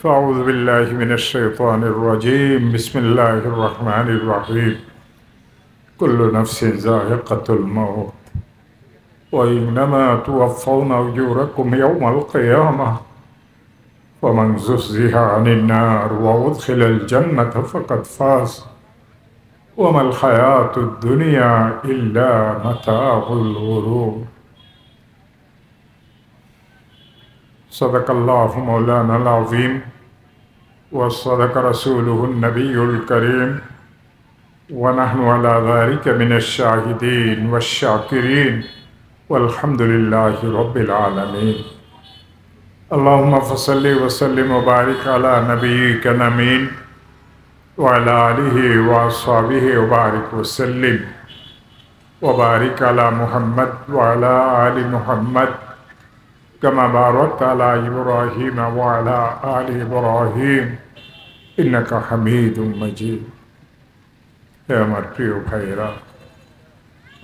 فأعوذ بالله من الشيطان الرجيم بسم الله الرحمن الرحيم كل نفس ذائقة الموت وإنما توفون أجوركم يوم القيامة ومن زحزح عن النار وأدخل الجنة فقد فاز وما الحياة الدنيا إلا متاع الغرور صدق الله مولانا العظيم وصدق رسوله النبي الكريم ونحن على ذلك من الشاهدين والشاكرين والحمد لله رب العالمين اللهم فصل وسلم وبارك على نبيك الأمين وعلى آله وأصحابه وبارك وسلم وبارك على محمد وعلى آل محمد كما باركت على إبراهيم وعلى آل إبراهيم إنك حميد مجيد হে আমার প্রিয় ভাইরা,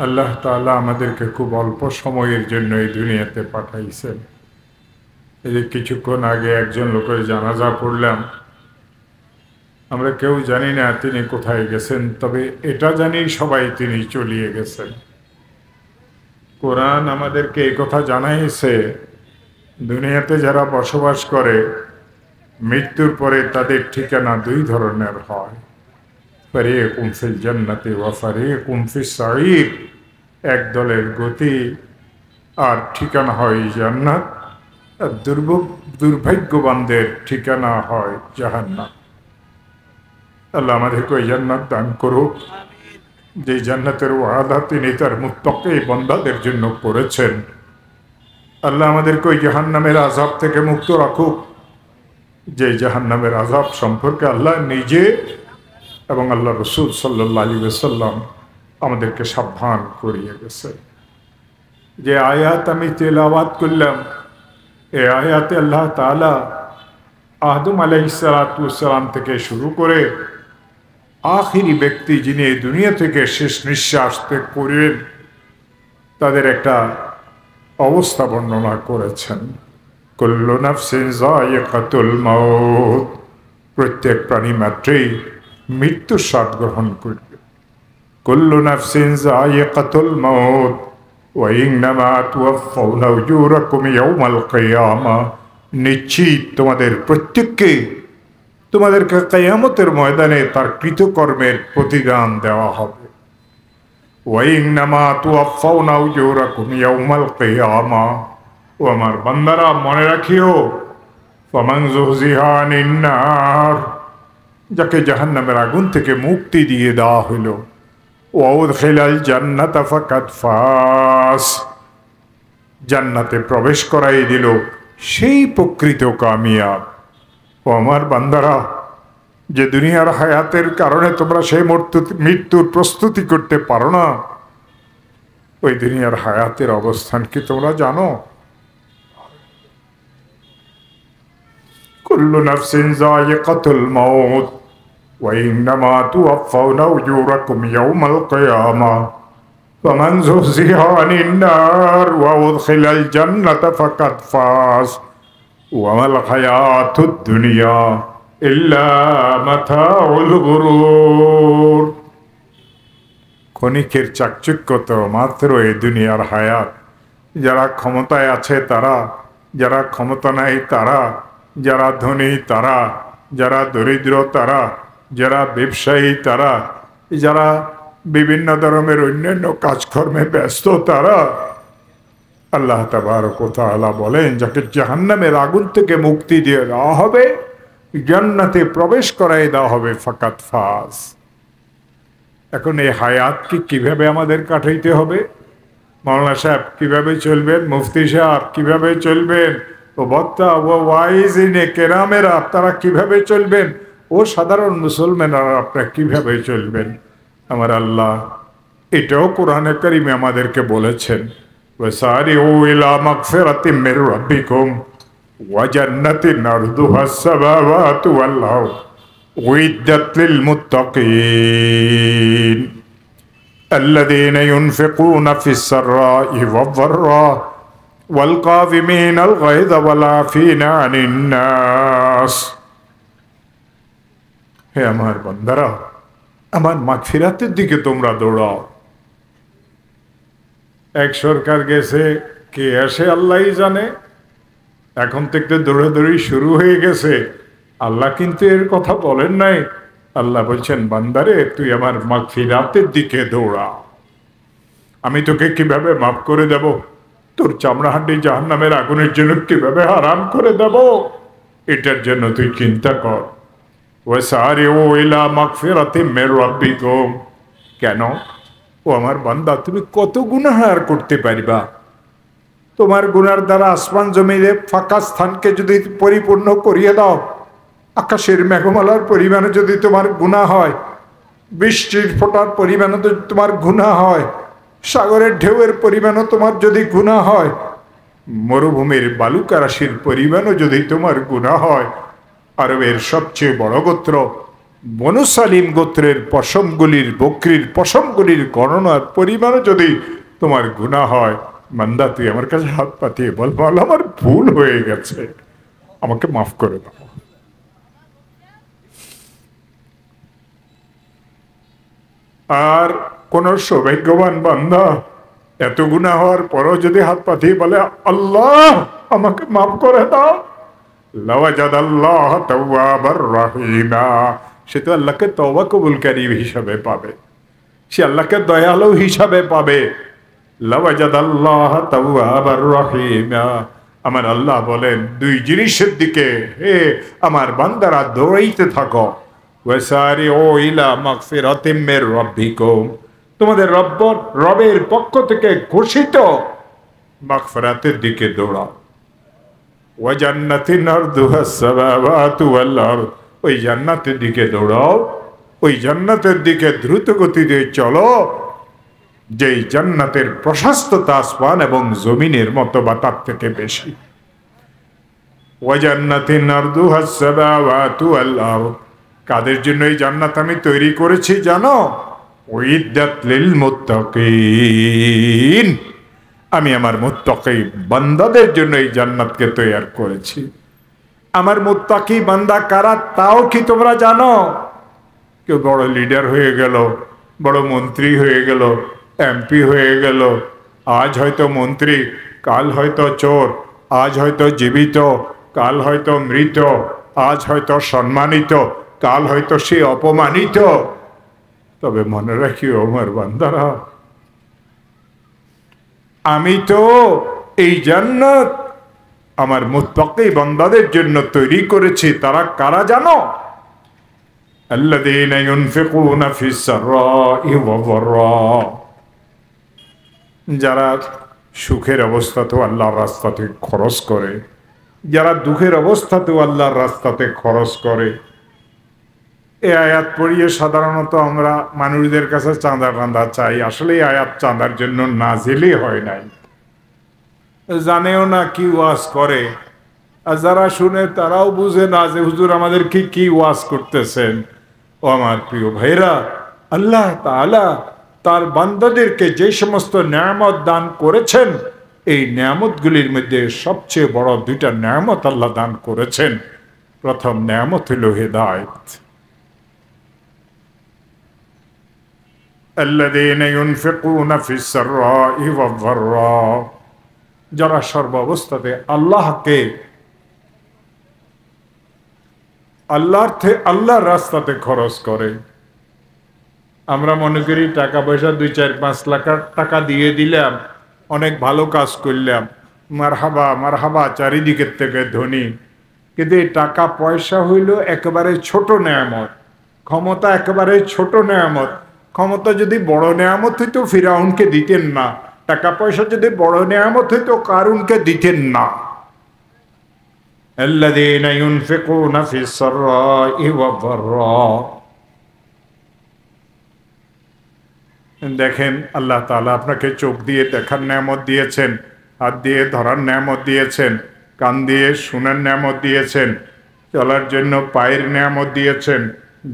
আল্লাহ তাআলা আমাদেরকে খুব অল্প সময়ের জন্য এই দুনিয়াতে পাঠাইছেন। এই যে কিছুক্ষণ আগে একজন লোকের জানাজা পড়লাম, আমরা কেউ জানি না তিনি কোথায় গেছেন, তবে এটা জানি সবাই তিনি চলিয়ে গেছেন। কোরআন আমাদেরকে এই কথা জানাইছে, দুনিয়াতে যারা বসবাস করে মৃত্যুর পরে তাদের ঠিকানা দুই ধরনের হয়, ফারিকুম ফিল জান্নাতি ওয়া ফারিকুম ফিস সাঈর। এক দলের গতি আর ঠিকানা হয় জান্নাত, আর দুর্ভাগ্যবানদের ঠিকানা হয় জাহান্নাম। আল্লাহ আমাদেরকে ওই জান্নাত দান করুক যে জান্নাতের ওয়াদা তিনি তার মুত্তাকী বান্দাদের জন্য করেছেন। আল্লাহ আমাদেরকে ওই জাহান্নামের আযাব থেকে মুক্ত রাখুক যে জাহান্নামের আযাব সম্পর্কে আল্লাহ নিজে এবং আল্লাহ রাসূল সাল্লাল্লাহু আলাইহি ওয়াসাল্লাম আমাদেরকে সাবধান করিয়ে গেছে। যে আয়াত আমি তেলাওয়াত করলাম, এই আয়াতে আল্লাহ তাআলা আদম আলাইহিস সালাতু ওয়াস সালাম থেকে শুরু করে আখিরি ব্যক্তি যিনি এই দুনিয়া থেকে শেষ নিঃশ্বাস ত্যাগ করলেন তাদের একটা অবস্থা বর্ণনা করেছেন। কুল্লু নাফসিন যায়িকাতুল মাউত, প্রত্যেক প্রাণী মাত্রই মৃত্যুর স্বাদ গ্রহণ করবে। কুল্লু নাফসিন যায়িকাতুল মাউত ওয়া ইন্নামা তুওয়াফাউনা উজুরাকুম ইয়াওমাল কিয়ামা, নিশ্চিত তোমাদের প্রত্যেককে তোমাদেরকে কিয়ামতের ময়দানে তার কৃতকর্মের প্রতিদান দেওয়া হবে। ওয়া ইন্নামা তুওয়াফাউনা উজুরাকুম ইয়াওমাল কিয়ামা, ও আমার বান্দারা মনে রাখিও, ফামান যুহজিহা আনিন নার, যাকে জাহান্নামের আগুন থেকে মুক্তি দিয়ে দেওয়া হইল, ওয়া উদখিলাল জান্নাতা ফাকাদ ফাস, জান্নাতে প্রবেশ করাই দিল, সেই প্রকৃত কামিয়াব। ও আমার বান্দারা, যে দুনিয়ার হায়াতের কারণে তোমরা সেই মৃত্যুর প্রস্তুতি করতে পারো না, ওই দুনিয়ার হায়াতের অবস্থান কি তোমরা জানো? কুল্লু নাফসিন যায়িকাতুল মাউত ওয়া ইন্নামা তুওয়াফাউনা উজুরাকুম ইয়াওমাল কিয়ামা ফামান যুহজিহা আনিন নার ওয়া উদখিলাল জান্নাতা ফাকাদ ফাজ ওয়া মাল হায়াতুদ দুনিয়া ইল্লা মাতাউল গুরুর। ক্ষণিকের চাকচিক্য তো মাত্র এই দুনিয়ার হায়াত। যারা ক্ষমতায় আছে তারা, যারা ক্ষমতা নাই তারা, যারা ধনী তারা, যারা দরিদ্র তারা, যারা ব্যবসায়ী তারা, যারা বিভিন্ন ধরনের অন্যান্য কাজকর্মে ব্যস্ত তারা। আল্লাহ তাবারক ওয়া তাআলা বলেন, যাকে জাহান্নামের আগুন থেকে মুক্তি দিয়ে দেওয়া হবে, জান্নাতে প্রবেশ করাই দেওয়া হবে, ফাকাদ ফাজ। এখন এই হায়াতকে কিভাবে আমাদের কাটাইতে হবে? মাওলানা সাহেব কিভাবে চলবেন, মুফতি সাহেব কিভাবে চলবেন, ও বক্তা ও ওয়াইজিনে কেরামেরা তারা কিভাবে চলবেন, ও সাধারণ মুসলমানেরা আপনারা কিভাবে চলবেন? আমার আল্লাহ এটাও কোরআনে কারিমে আমাদেরকে বলেছেন, ওয়াসারিউ ইলা মাগফিরাতিম মির রাব্বিকুম ওয়া জান্নাতিন আরদুহাস সামাওয়াতু ওয়াল আরদ উইদ্দাত লিল মুত্তাকিন الذين ينفقون في السراء والضراء والقاظمين الغيظ والعافين عن الناس হে আমার বান্দারা, আমার মাগফিরাতের দিকে তোমরা দৌড়াও। এক সরকার গেছে, কে আসে আল্লাহই জানে। এখন থেকে দৌড়াদৌড়ি শুরু হয়ে গেছে। আল্লাহ কিন্তু এর কথা বলেন নাই। আল্লাহ বলছেন, বান্দারে তুই আমার মাগফিরাতের দিকে দৌড়া। আমি তোকে কিভাবে মাফ করে দেব, তোর চামড়াহান্ডি জাহান্নামের আগুনের জন্য কিভাবে হারাম করে দেব, এটার জন্য তুই চিন্তা কর। ওয়াসারিউ ইলা মাগফিরাতিম মির রাব্বিকুম। কেন? ও আমার বান্দা, তুমি কত গুনাহ আর করতে পারবা? তোমার গুনার দ্বারা আসমান জমিনে ফাঁকা স্থানকে যদি পরিপূর্ণ করিয়ে দাও, আকাশের মেঘমালার পরিমাণে যদি তোমার গুনাহ হয়, বৃষ্টির ফোঁটার পরিমাণে যদি তোমার গুনাহ হয়, সাগরের ঢেউয়ের পরিমাণও তোমার যদি গুনাহ হয়, মরুভূমির বালুকা রাশির পরিমাণও যদি তোমার গুনাহ হয়, আরবের সবচেয়ে বড় গোত্র বনু সালিম গোত্রের পশমগুলির, বকরির পশমগুলির গণনার পরিমাণও যদি তোমার গুনাহ হয়, বান্দা তুই আমার কাছে হাত পাতিয়ে বল, বল আমার ভুল হয়ে গেছে, আমাকে মাফ করে দাও। আর কোন সৌভাগ্যবান বান্দা এত গুনাহ হওয়ার পরও যদি হাত পাতিয়ে বলে, আল্লাহ আমাকে মাফ করে দাও, লাওয়াজাদাল্লাহ তাওয়াবার রাহিমা, সে তো আল্লাহকে তওবা কবুলকারী হিসাবে পাবে, সে আল্লাহকে দয়ালু হিসাবে পাবে। লাওয়াজাদাল্লাহ তাওয়াবার রাহিমা। আমার আল্লাহ বলেন, দুই জিনিসের দিকে হে আমার বান্দারা দৌড়াইতে থাকো। ওয়াসারিউ ইলা মাগফিরাতিম মির রাব্বিকুম, তোমাদের রবের পক্ষ থেকে ঘোষিত মাগফিরাতের দিকে দৌড়াও। ওয়া জান্নাতিন আরদুহাস সামাওয়াতু ওয়াল আরদ, ওই জান্নাতের দিকে দৌড়াও, ওই জান্নাতের দিকে দ্রুত গতিতে চলো, যেই জান্নাতের প্রশস্ততা আসমান এবং জমিনের মতো বা তার থেকে বেশি। ওয়া জান্নাতিন আরদুহাস সামাওয়াতু ওয়াল আরদ, কাদের জন্য এই জান্নাত আমি তৈরি করেছি জানো? উইদ্দাত লিল মুত্তাকিন, আমি আমার মুত্তাকি বান্দাদের জন্য এই জান্নাতকে তৈরি করেছি। আমার মুত্তাকি বান্দা কারা তাও কি তোমরা জানো? কেউ বড় লিডার হয়ে গেল, বড় মন্ত্রী হয়ে গেল, এমপি হয়ে গেল, আজ হয়তো মন্ত্রী, কাল হয়তো চোর, আজ হয়তো জীবিত, কাল হয়তো মৃত, আজ হয়তো সম্মানিত, কাল হয়তো সে অপমানিত। তবে মনে রাখিও আমার বান্দারা, আমি তো এই জান্নাত আমার মুত্তাকি বান্দাদের জন্য তৈরি করেছি। তারা কারা জানো? আল্লাযীনা ইউনফিকুনা ফিস সাররাই ওয়াদ দাররা, যারা সুখের অবস্থাতেও আল্লাহর রাস্তাতে খরচ করে, যারা দুঃখের অবস্থাতেও আল্লাহর রাস্তাতে খরচ করে। এই আয়াত পড়িয়ে সাধারণত আমরা মানুষদের কাছে চাঁদা টান্দা চাই। আসলে এই আয়াত চাঁদার জন্য নাজিলই হয় নাই, জানেও না কি ওয়াজ করে, আর যারা শুনে তারাও বুঝে না যে হুজুর আমাদেরকে কি ওয়াজ করতেছেন। ও আমার প্রিয় ভাইরা, আল্লাহ তাআলা তার বান্দাদেরকে যে সমস্ত নেয়ামত দান করেছেন, এই নেয়ামতগুলির মধ্যে সবচেয়ে বড় দুইটা নেয়ামত আল্লাহ দান করেছেন। প্রথম নেয়ামত হলো হেদায়েত। আল্লাযীনা ইউনফিকুনা ফিস সাররাই ওয়াদ দাররা, যারা সর্বাবস্থাতে আল্লাহকে আল্লাহর রাস্তাতে খরচ করে। আমরা মনে করি টাকা পয়সা 2-4-5 লাখ টাকা দিয়ে দিলাম, অনেক ভালো কাজ করলাম, মারহাবা মারহাবা, চারিদিকের থেকে ধনী। কিন্তু এই টাকা পয়সা হইল একেবারে ছোট নেয়ামত, ক্ষমতা একেবারে ছোট নেয়ামত। ক্ষমতা যদি বড় নেয়ামত হইতো ফিরাউনকে দিতেন না, টাকা পয়সা যদি বড় নেয়ামত হইতো কারুনকে দিতেন না। আল্লাযীনা ইউনফিকুনা ফিস সাররাই ওয়াদ দাররা, দেখেন আল্লাহ তাআলা আপনাকে চোখ দিয়ে দেখার নেয়ামত দিয়েছেন, হাত দিয়ে ধরার নেয়ামত দিয়েছেন, কান দিয়ে শোনার নেয়ামত দিয়েছেন, চলার জন্য পায়ের নেয়ামত দিয়েছেন,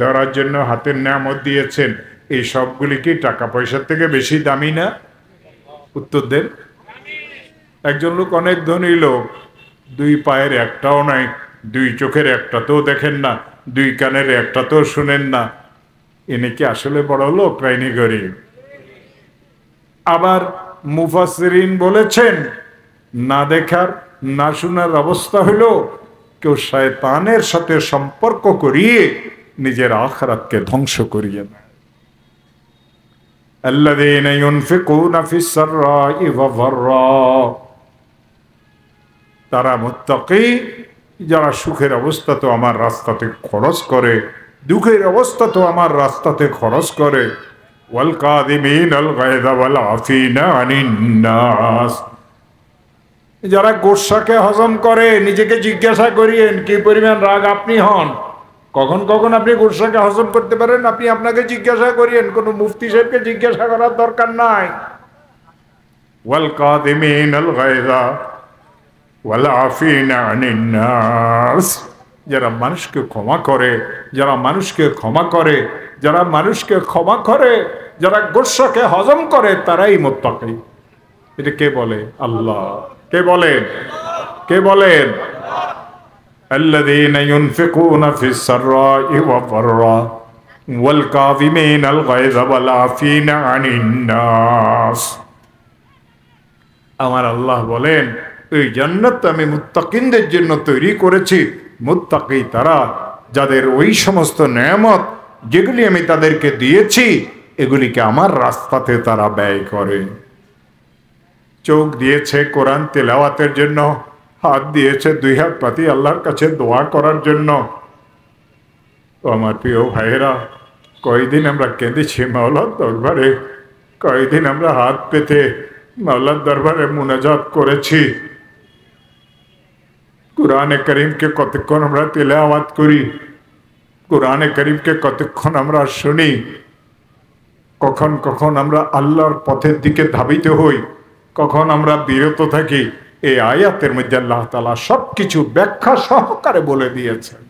ধরার জন্য হাতের নেয়ামত দিয়েছেন। এই সবগুলি কি টাকা পয়সার থেকে বেশি দামি না? উত্তর দেন। একজন লোক অনেক ধনী লোক, 2 পায়ের একটাও নাই, 2 চোখের একটাতেও দেখেন না, দুই কানের একটা তো শুনেন না, এনে কি আসলে বড় লোক রাইনি গরিব? আবার মুফাসসিরিন বলেছেন না দেখার না শোনার অবস্থা হলো কেউ শয়তানের সাথে সম্পর্ক করিয়ে নিজের আখিরাতকে ধ্বংস করিয়ে নেয়। আল্লাযীনা ইউনফিকুনা ফিস সাররাই ওয়া যাররা, তারা মুত্তাকি যারা সুখের অবস্থা তো আমার রাস্তাতে খরচ করে, দুঃখের অবস্থা তো আমার রাস্তাতে খরচ করে। ওয়াল কাযিমিনাল গায়যা ওয়াল আফিনা আনিন নাস, যারা গোসাকে হজম করে। নিজেকে জিজ্ঞাসা করিয়েন কি পরিমাণ রাগ আপনি হন, কখন কখন আপনি গোসাকে হজম করতে পারেন। আপনি আপনাকে জিজ্ঞাসা করিয়েন, কোনো মুফতি সাহেবকে জিজ্ঞাসা করার দরকার নাই। ওয়াল কাযিমিনাল গায়যা ওয়াল আফিনা আনিন নাস, যারা মানুষকে ক্ষমা করে, যারা মানুষকে ক্ষমা করে, যারা মানুষকে ক্ষমা করে, যারা গোসাকে হজম করে, তারাই মুত্তাকি। এটা কে বলে? আল্লাহ। কে বলেন? কে বলেন? আল্লাযীনা ইউনফিকুনা ফিস সাররাই ওয়া যাররা ওয়াল কাযিমিনাল গায়যা ওয়াল আফিনা আনিন নাস। আমার আল্লাহ বলেন এই জান্নাত আমি মুত্তাকিনদের জন্য তৈরি করেছি। মুত্তাকি তারা যাদের ওই সমস্ত নেয়ামত যেগুলি আমি তাদেরকে দিয়েছি এগুলিকে আমার রাস্তাতে তারা ব্যয় করে। চোখ দিয়েছে কোরআন তেলাওয়াতের জন্য, হাত দিয়েছে দুই হাত পাতি আল্লাহর কাছে দোয়া করার জন্য। তো আমার প্রিয় ভাইয়েরা, কয়দিন আমরা কেঁদেছি মাওলার দরবারে, কয়দিন আমরা হাত পেতে মাওলার দরবারে মুনাজাত করেছি। কুরআনে কারীমকে কতক্ষণ আমরা তেলাওয়াত করি, কুরআনে কারীমকে কতক্ষণ আমরা শুনি, কখন কখন আমরা আল্লাহর পথের দিকে ধাবিত হই, কখন আমরা বিরত থাকি। এই আয়াতের মধ্যে আল্লাহ তাআলা সবকিছু ব্যাখ্যা সহকারে বলে দিয়েছেন।